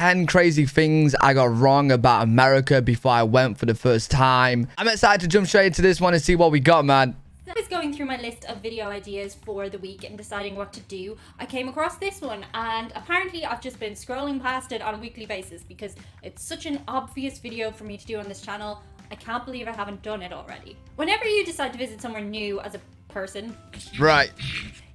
10 crazy things I got wrong about America before I went for the first time. I'm excited to jump straight into this one and see what we got, man. I was going through my list of video ideas for the week and deciding what to do. I came across this one, and apparently I've just been scrolling past it on a weekly basis because it's such an obvious video for me to do on this channel. I can't believe I haven't done it already. Whenever you decide to visit somewhere new as a person, right,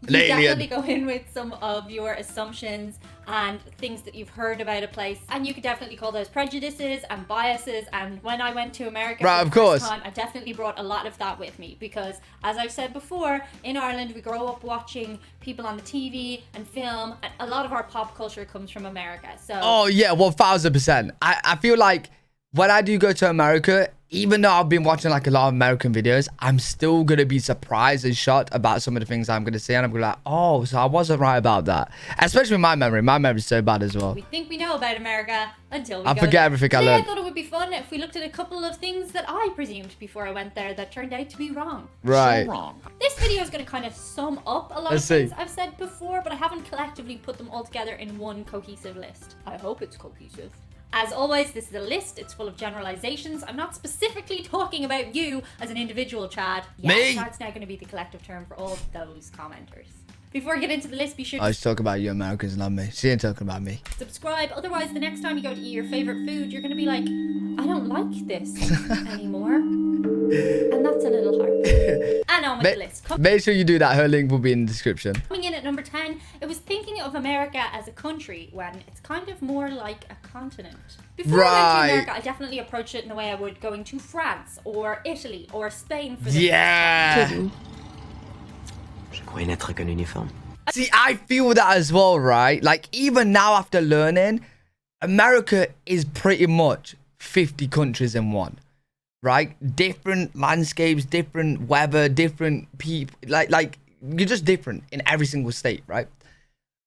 you definitely go in with some of your assumptions and things that you've heard about a place, and you could definitely call those prejudices and biases. And when I went to America for the first time, I definitely brought a lot of that with me because, as I've said before, in Ireland we grow up watching people on the TV and film, and a lot of our pop culture comes from America. So oh yeah, 1000%. I feel like when I do go to America, even though I've been watching like a lot of American videos, I'm still going to be surprised and shocked about some of the things I'm going to see. And I'm going to be like, oh, so I wasn't right about that. Especially with my memory. My memory's so bad as well. We think we know about America until we go forget there. everything I Today, learned. I thought it would be fun if we looked at a couple of things that I presumed before I went there that turned out to be wrong. Right. So wrong. This video is going to kind of sum up a lot of things I've said before, but I haven't collectively put them all together in one cohesive list. I hope it's cohesive. As always, this is a list. It's full of generalizations. I'm not specifically talking about you as an individual, Chad. Yeah, me? Chad's now going to be the collective term for all of those commenters. Before we get into the list, be sure to I was talking about you Americans, not me. She ain't talking about me. subscribe. Otherwise, the next time you go to eat your favorite food, you're going to be like, I don't like this anymore. And that's a little hard. And on with the list. Make sure you do that. Her link will be in the description. Coming in at number 10, it was thinking of America as a country when it's kind of more like a continent. Before I went to America, I definitely approached it in the way I would going to France or Italy or Spain for the yeah. Je croyais n'être qu'un uniforme. See, I feel that as well, right? Like, even now after learning, America is pretty much 50 countries in one, right? Different landscapes, different weather, different people. Like you're just different in every single state, right?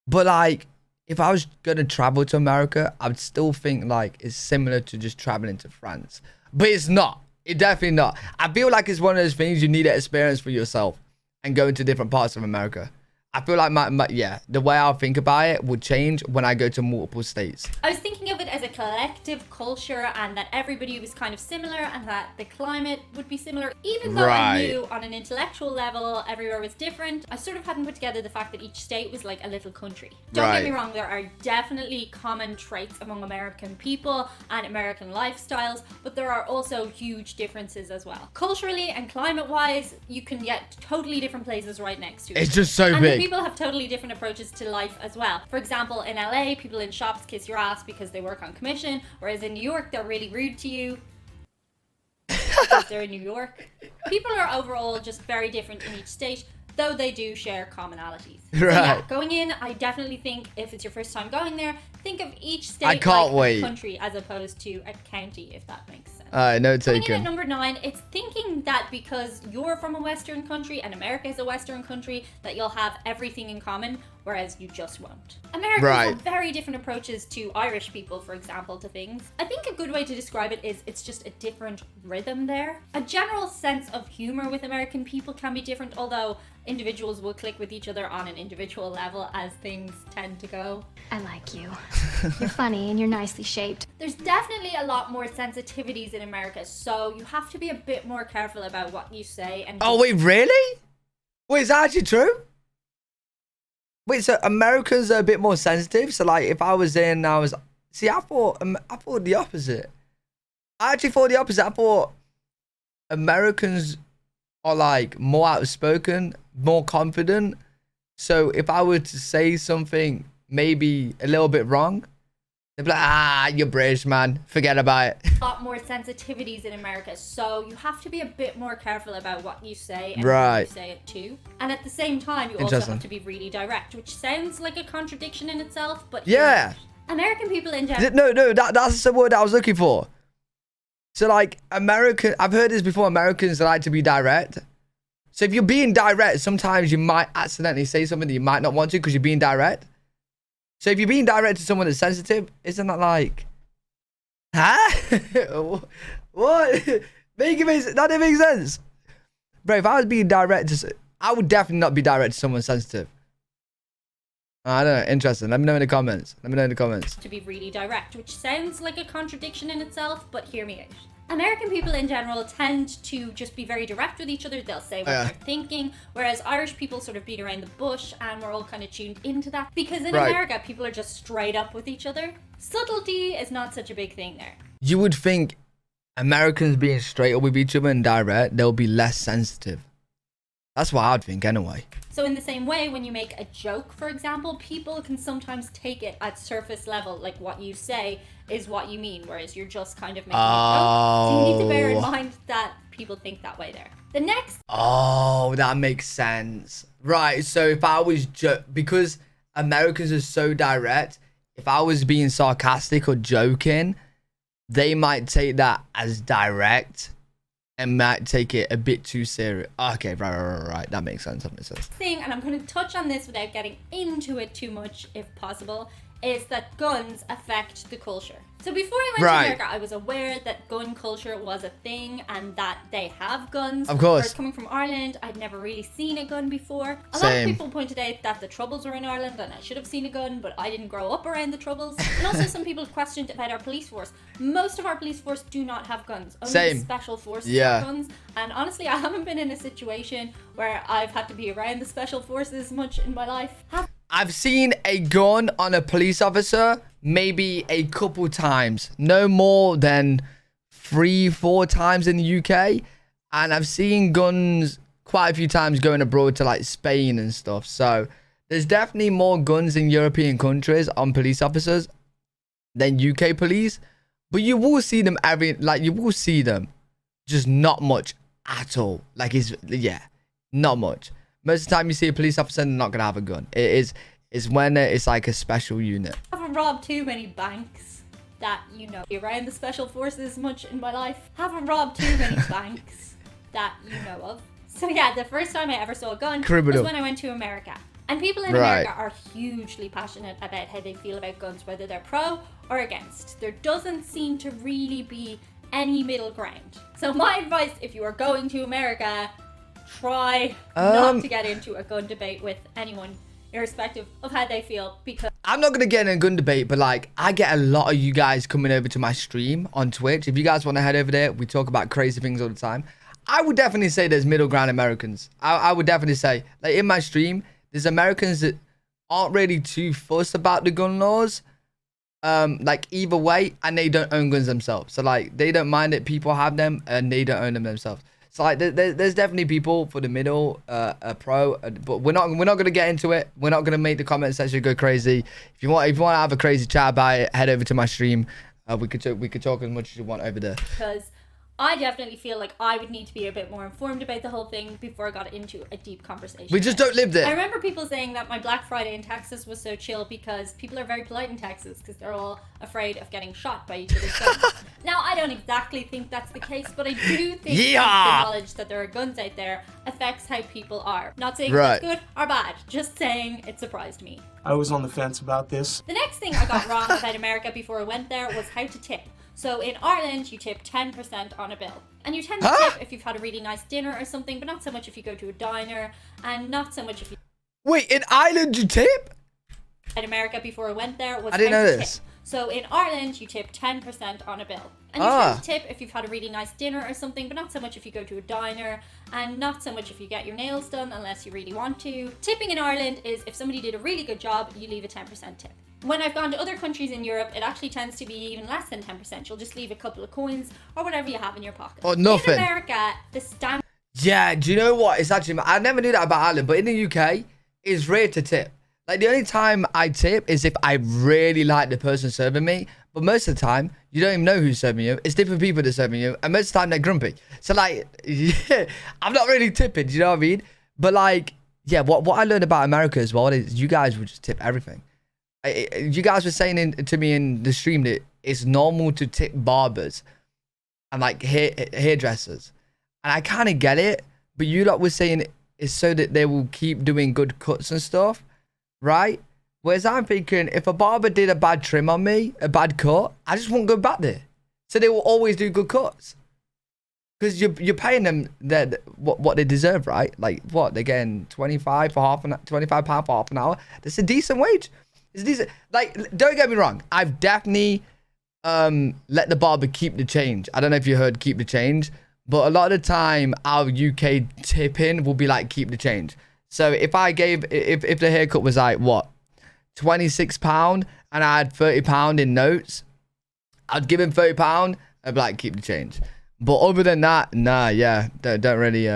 But like, if I was gonna travel to America, I would still think like it's similar to just traveling to France. But it's not. It's definitely not. I feel like it's one of those things you need to experience for yourself and go into different parts of America. I feel like the way I think about it would change when I go to multiple states. I was thinking of it as a collective culture and that everybody was kind of similar and that the climate would be similar. Even though I knew on an intellectual level everywhere was different, I sort of hadn't put together the fact that each state was like a little country. Don't get me wrong, there are definitely common traits among American people and American lifestyles, but there are also huge differences as well. Culturally and climate-wise, you can get totally different places right next to each other. It's just so big. People have totally different approaches to life as well. For example, in LA, people in shops kiss your ass because they work on commission, whereas in New York, they're really rude to you because they're in New York. People are overall just very different in each state, though they do share commonalities. Right. So yeah, going in, I definitely think if it's your first time going there, think of each state like a country as opposed to a county, if that makes sense. No taken. Coming in at number 9, it's thinking that because you're from a Western country and America is a Western country, that you'll have everything in common, whereas you just won't. Americans have very different approaches to Irish people, for example, to things. I think a good way to describe it is it's just a different rhythm there. A general sense of humor with American people can be different, although individuals will click with each other on an individual level as things tend to go. I like you. You're funny and you're nicely shaped. There's definitely a lot more sensitivities in America, so you have to be a bit more careful about what you say. And oh wait, really? Wait, is that actually true? Wait, so Americans are a bit more sensitive? So like, if I was in, I thought the opposite. I actually thought the opposite. I thought Americans are like more outspoken, more confident. So if I were to say something maybe a little bit wrong, they'd be like, you're British, man. Forget about it. A lot more sensitivities in America, so you have to be a bit more careful about what you say and how you say it too. And at the same time, you also have to be really direct, which sounds like a contradiction in itself, but yeah. American people in general. No, that's the word I was looking for. So like I've heard this before, Americans like to be direct. So if you're being direct, sometimes you might accidentally say something that you might not want to because you're being direct. So if you're being direct to someone that's sensitive, isn't that like, huh? What? That didn't make sense. Bro, if I was being direct, I would definitely not be direct to someone sensitive. I don't know. Interesting. Let me know in the comments. Let me know in the comments. To be really direct, which sounds like a contradiction in itself, but hear me out. American people in general tend to just be very direct with each other. They'll say what they're thinking, whereas Irish people sort of beat around the bush, and we're all kind of tuned into that. Because in America, people are just straight up with each other. Subtlety is not such a big thing there. You would think Americans being straight up with each other and direct, they'll be less sensitive. That's what I'd think anyway. So in the same way, when you make a joke, for example, people can sometimes take it at surface level, like what you say is what you mean, whereas you're just kind of making a joke. So you need to bear in mind that people think that way there. The next... Oh, that makes sense. Right, so if I was... because Americans are so direct, if I was being sarcastic or joking, they might take that as direct and might take it a bit too serious. Okay, right. That makes sense. That makes sense. Thing, and I'm going to touch on this without getting into it too much, if possible, is that guns affect the culture. So before I went to America, I was aware that gun culture was a thing and that they have guns. Of course. Whereas coming from Ireland, I'd never really seen a gun before. A lot of people pointed out that the Troubles were in Ireland and I should have seen a gun, but I didn't grow up around the Troubles. And also some people questioned about our police force. Most of our police force do not have guns. Only the special forces have guns. And honestly, I haven't been in a situation where I've had to be around the special forces much in my life. I've seen a gun on a police officer maybe a couple times. No more than 3-4 times in the UK. And I've seen guns quite a few times going abroad to like Spain and stuff. So there's definitely more guns in European countries on police officers than UK police. But you will see them you will see them. Just not much at all. Not much. Most of the time you see a police officer, they're not going to have a gun. It's when it's like a special unit. I haven't robbed too many banks that, around the special forces much in my life. Haven't robbed too many banks that you know of. So yeah, the first time I ever saw a gun was when I went to America. And people in America are hugely passionate about how they feel about guns, whether they're pro or against. There doesn't seem to really be any middle ground. So my advice, if you are going to America, try not to get into a gun debate with anyone, irrespective of how they feel, because I'm not gonna get in a gun debate, but like I get a lot of you guys coming over to my stream on Twitch. If you guys want to head over there, we talk about crazy things all the time. I would definitely say there's middle ground Americans. I would definitely say, like, in my stream, there's Americans that aren't really too fussed about the gun laws, like either way, and they don't own guns themselves. So like they don't mind that people have them and they don't own them themselves. So like there's definitely people for the middle, pro, but we're not gonna get into it. We're not gonna make the comment section go crazy. If you want to have a crazy chat about it, head over to my stream. We could talk as much as you want over there. Because I definitely feel like I would need to be a bit more informed about the whole thing before I got into a deep conversation. We just don't live there. I remember people saying that my Black Friday in Texas was so chill because people are very polite in Texas because they're all afraid of getting shot by each other's guns. Now, I don't exactly think that's the case, but I do think the knowledge that there are guns out there affects how people are. Not saying that's good or bad, just saying it surprised me. I was on the fence about this. The next thing I got wrong about America before I went there was how to tip. So in Ireland, you tip 10% on a bill. And you tend to tip if you've had a really nice dinner or something, but not so much if you go to a diner, and not so much if you... Wait, in Ireland you tip? In America before I went there was I didn't know this. Tip. So in Ireland, you tip 10% on a bill. And you tend to tip if you've had a really nice dinner or something, but not so much if you go to a diner, and not so much if you get your nails done unless you really want to. Tipping in Ireland is if somebody did a really good job, you leave a 10% tip. When I've gone to other countries in Europe, it actually tends to be even less than 10%. You'll just leave a couple of coins or whatever you have in your pocket. Or nothing. In America, the standard... Yeah, do you know what? It's actually... I never knew that about Ireland, but in the UK, it's rare to tip. Like, the only time I tip is if I really like the person serving me. But most of the time, you don't even know who's serving you. It's different people that are serving you. And most of the time, they're grumpy. So, like, yeah, I'm not really tipping. Do you know what I mean? But, like, yeah, what I learned about America as well is you guys would just tip everything. You guys were saying to me in the stream that it's normal to tip barbers and, like, hairdressers. And I kind of get it. But you lot were saying it's so that they will keep doing good cuts and stuff. Right? Whereas I'm thinking, if a barber did a bad trim on me, a bad cut, I just won't go back there. So they will always do good cuts. Because you're paying them what they deserve, right? Like what they're getting 25 for £25 for half an hour. That's a decent wage. It's decent. Like, don't get me wrong. I've definitely let the barber keep the change. I don't know if you heard keep the change, but a lot of the time our UK tipping will be like keep the change. So if I gave if the haircut was like what £26 and I had £30 in notes, I'd give him £30. I'd be like keep the change. But other than that, nah, yeah, don't really,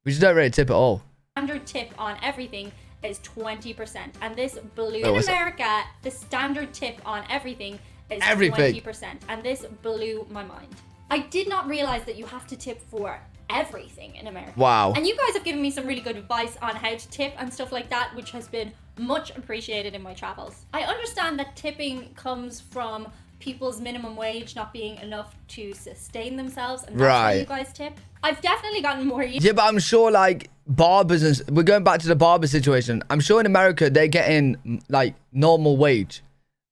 we just don't really tip at all. Standard tip on everything is 20%. And this blew, in America, the standard tip on everything is 20%. And this blew my mind. I did not realize that you have to tip for everything in America. Wow. And you guys have given me some really good advice on how to tip and stuff like that, which has been much appreciated in my travels. I understand that tipping comes from people's minimum wage not being enough to sustain themselves, and that's why you guys tip. I've definitely gotten more used. Yeah, but I'm sure like barbers, and we're going back to the barber situation. I'm sure in America they're getting like normal wage,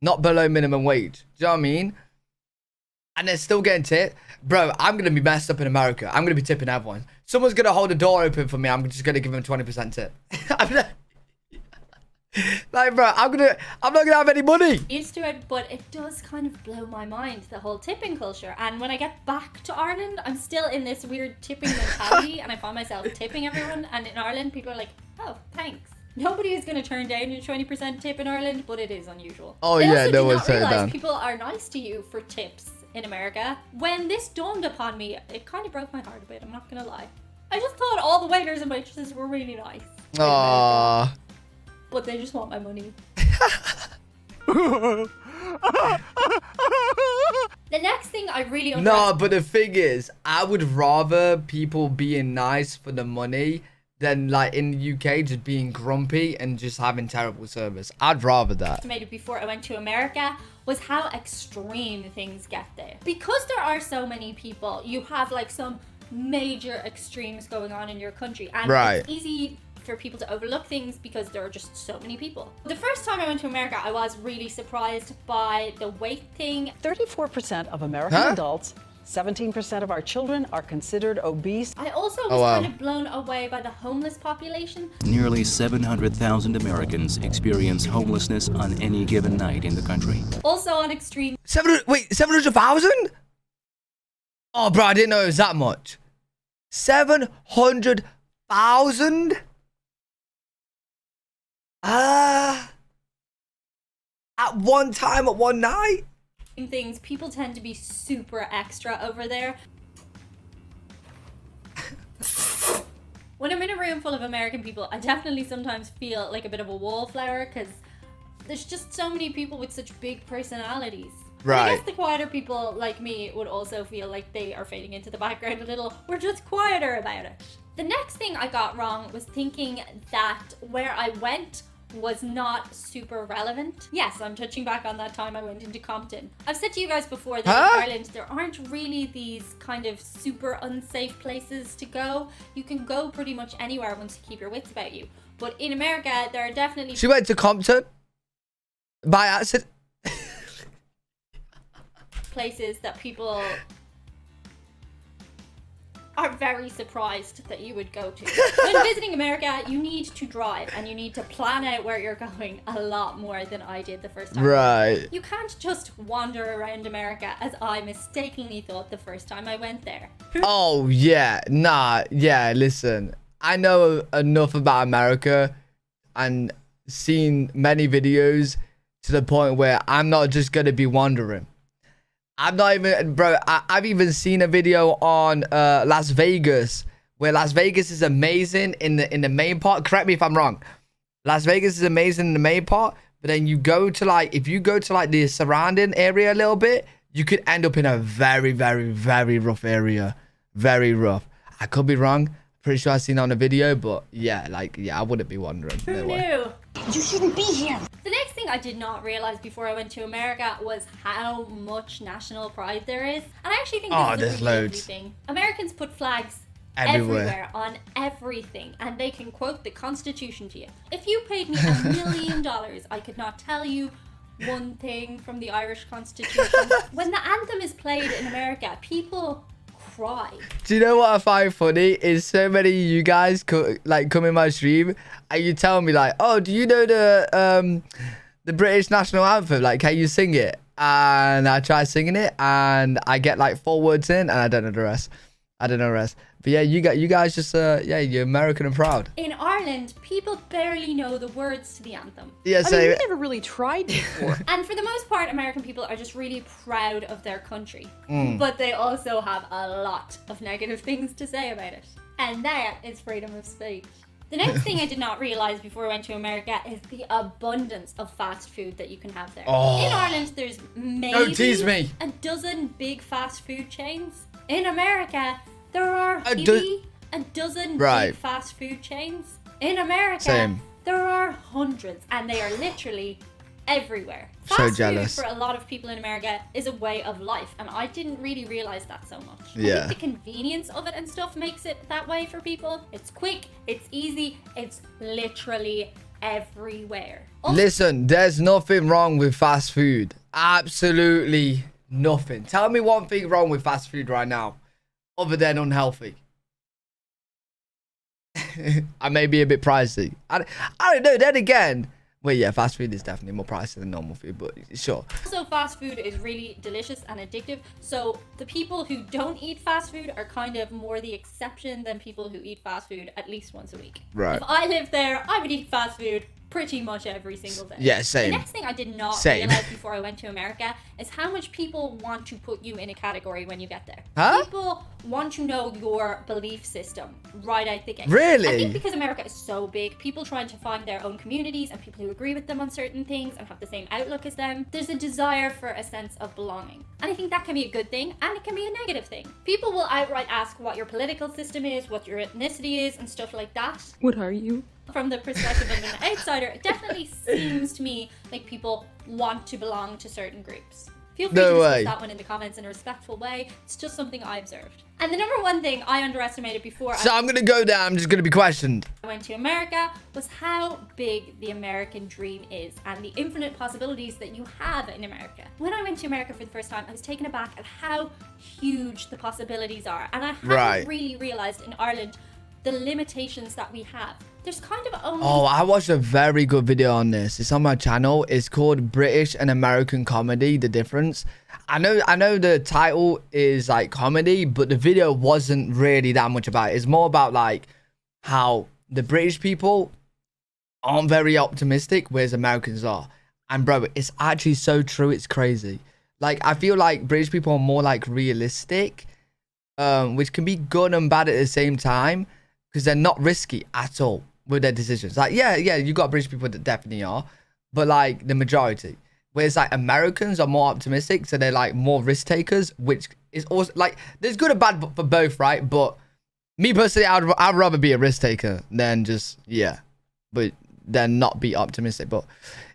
not below minimum wage. Do you know what I mean? And they're still getting tipped. Bro, I'm gonna be messed up in America. I'm gonna be tipping everyone. Someone's gonna hold the door open for me. I'm just gonna give them 20% tip. Like, bro, I'm not gonna have any money. Used to it, but it does kind of blow my mind, the whole tipping culture. And when I get back to Ireland, I'm still in this weird tipping mentality, and I find myself tipping everyone. And in Ireland, people are like, "Oh, thanks." Nobody is going to turn down your 20% tip in Ireland, but it is unusual. Oh yeah, no one's turning down. People are nice to you for tips in America. When this dawned upon me, it kind of broke my heart a bit. I'm not gonna lie. I just thought all the waiters and waitresses were really nice. Aww. But they just want my money. The next thing I really No, but the thing is, I would rather people being nice for the money than like in the UK just being grumpy and just having terrible service. I'd rather that. Estimated before I went to America was how extreme things get there. Because there are so many people, you have like some major extremes going on in your country, and it's easy for people to overlook things because there are just so many people. The first time I went to America, I was really surprised by the weight thing. 34% of American adults, 17% of our children are considered obese. I also was kind of blown away by the homeless population. Nearly 700,000 Americans experience homelessness on any given night in the country. Also on extreme. 700,000? Oh, bro, I didn't know it was that much. 700,000? At one time, at one night? Things, people tend to be super extra over there. When I'm in a room full of American people, I definitely sometimes feel like a bit of a wallflower because there's just so many people with such big personalities. Right. I guess the quieter people like me would also feel like they are fading into the background a little. We're just quieter about it. The next thing I got wrong was thinking that where I went was not super relevant. Yes, I'm touching back on that time I went into Compton. I've said to you guys before that in Ireland, there aren't really these kind of super unsafe places to go. You can go pretty much anywhere once you keep your wits about you. But in America, there are definitely... She went to Compton by accident. Places that people are very surprised that you would go to. When visiting America, you need to drive and you need to plan out where you're going a lot more than I did the first time. Right. You can't just wander around America as I mistakenly thought the first time I went there. Oh, yeah. Nah, yeah, listen. I know enough about America and seen many videos to the point where I'm not just going to be wandering. I'm not even, bro, I've even seen a video on Las Vegas, where Las Vegas is amazing in the main part. Correct me if I'm wrong. Las Vegas is amazing in the main part, but then you go to like, if you go to like the surrounding area a little bit, you could end up in a very, very, very rough area. Very rough. I could be wrong. Pretty sure I've seen it on a video, but yeah, like, yeah, I wouldn't be wandering. Who No way. knew? You shouldn't be here. The next thing I did not realize before I went to America was how much national pride there is. And I actually think this is a really lovely thing. Americans put flags everywhere on everything, and they can quote the Constitution to you. If you paid me $1 million, I could not tell you one thing from the Irish Constitution. When the anthem is played in America, people cry. Do you know what I find funny is so many of you guys come in my stream and you tell me like, oh, do you know the British national anthem? Like, can you sing it? And I try singing it and I get like 4 words in and I don't know the rest. But yeah, you guys just yeah, you're American and proud. In Ireland, people barely know the words to the anthem. Yeah, I mean, we never really tried before. And for the most part, American people are just really proud of their country. But they also have a lot of negative things to say about it. And that is freedom of speech. The next thing I did not realize before I went to America is the abundance of fast food that you can have there. Oh. In Ireland, there's maybe Don't tease me. a dozen big fast food chains. In America, there are A maybe a dozen Right. big fast food chains. In America, Same. there are hundreds, and they are literally everywhere. So Fast jealous. food for a lot of people in America is a way of life, and I didn't really realize that so much. I Yeah. think the convenience of it and stuff makes it that way for people. It's quick, it's easy, it's literally everywhere. Also, Listen, there's nothing wrong with fast food. Absolutely nothing. Tell me one thing wrong with fast food right now, other than unhealthy. I may be a bit pricey. I don't know. Then again, well, yeah, fast food is definitely more pricey than normal food, but sure. Also, fast food is really delicious and addictive. So the people who don't eat fast food are kind of more the exception than people who eat fast food at least once a week. Right. If I lived there, I would eat fast food pretty much every single day. Yeah, same. The next thing I did not Same. realize before I went to America is how much people want to put you in a category when you get there. Huh? People want to know your belief system right out the gate. Really? I think because America is so big, people trying to find their own communities and people who agree with them on certain things and have the same outlook as them, there's a desire for a sense of belonging. And I think that can be a good thing and it can be a negative thing. People will outright ask what your political system is, what your ethnicity is and stuff like that. What are you? From the perspective of an outsider, it definitely seems to me like people want to belong to certain groups. Feel free to discuss that one in the comments in a respectful way. It's just something I observed. And the number one thing I underestimated before So I'm gonna go there. I'm just gonna be questioned. I went to America was how big the American dream is and the infinite possibilities that you have in America. When I went to America for the first time, I was taken aback at how huge the possibilities are. And I hadn't really realized in Ireland the limitations that we have. There's kind of only... Oh, I watched a very good video on this. It's on my channel. It's called British and American Comedy, The Difference. I know the title is like comedy, but the video wasn't really that much about it. It's more about like how the British people aren't very optimistic, whereas Americans are. And bro, it's actually so true. It's crazy. Like, I feel like British people are more like realistic, which can be good and bad at the same time. Because they're not risky at all with their decisions. Like, yeah, you got British people that definitely are. But, like, the majority. Whereas, like, Americans are more optimistic. So, they're, like, more risk takers. Which is also, like, there's good and bad for both, right? But me, personally, I'd rather be a risk taker than just, yeah. But then not be optimistic. But,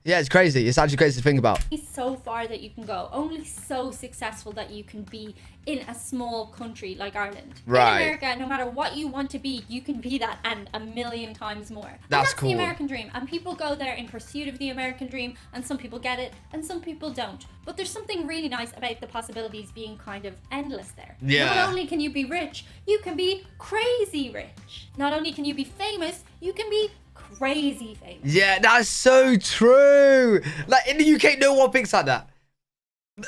yeah, it's crazy. It's actually crazy to think about. So far that you can go. Only so successful that you can be in a small country like Ireland. Right. In America, no matter what you want to be, you can be that and a million times more. And That's cool. The American dream. And people go there in pursuit of the American dream, and some people get it and some people don't. But there's something really nice about the possibilities being kind of endless there. Yeah. Not only can you be rich, you can be crazy rich. Not only can you be famous, you can be crazy famous. Yeah, that's so true. Like, in the UK, no one thinks like that.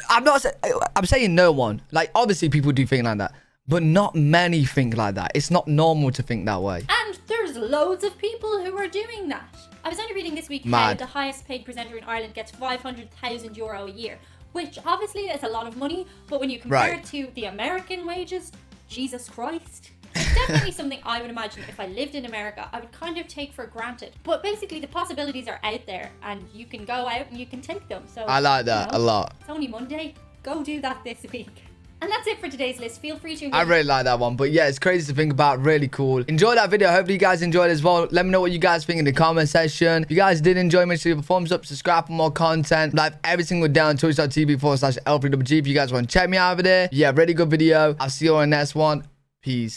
I'm saying no one. Like, obviously people do think like that, but not many think like that. It's not normal to think that way. And there's loads of people who are doing that. I was only reading this week how the highest paid presenter in Ireland gets €500,000 a year, which obviously is a lot of money, but when you compare it to the American wages, Jesus Christ. It's definitely something I would imagine if I lived in America, I would kind of take for granted. But basically the possibilities are out there and you can go out and you can take them. So I like that a lot. It's only Monday. Go do that this week. And that's it for today's list. Feel free to... I really like that one. But yeah, it's crazy to think about. Really cool. Enjoy that video. Hopefully you guys enjoyed as well. Let me know what you guys think in the comment section. If you guys did enjoy, make sure you leave a thumbs up, subscribe for more content. Live every single day on twitch.tv/L3WG if you guys want to check me out over there. Yeah, really good video. I'll see you on the next one. Peace.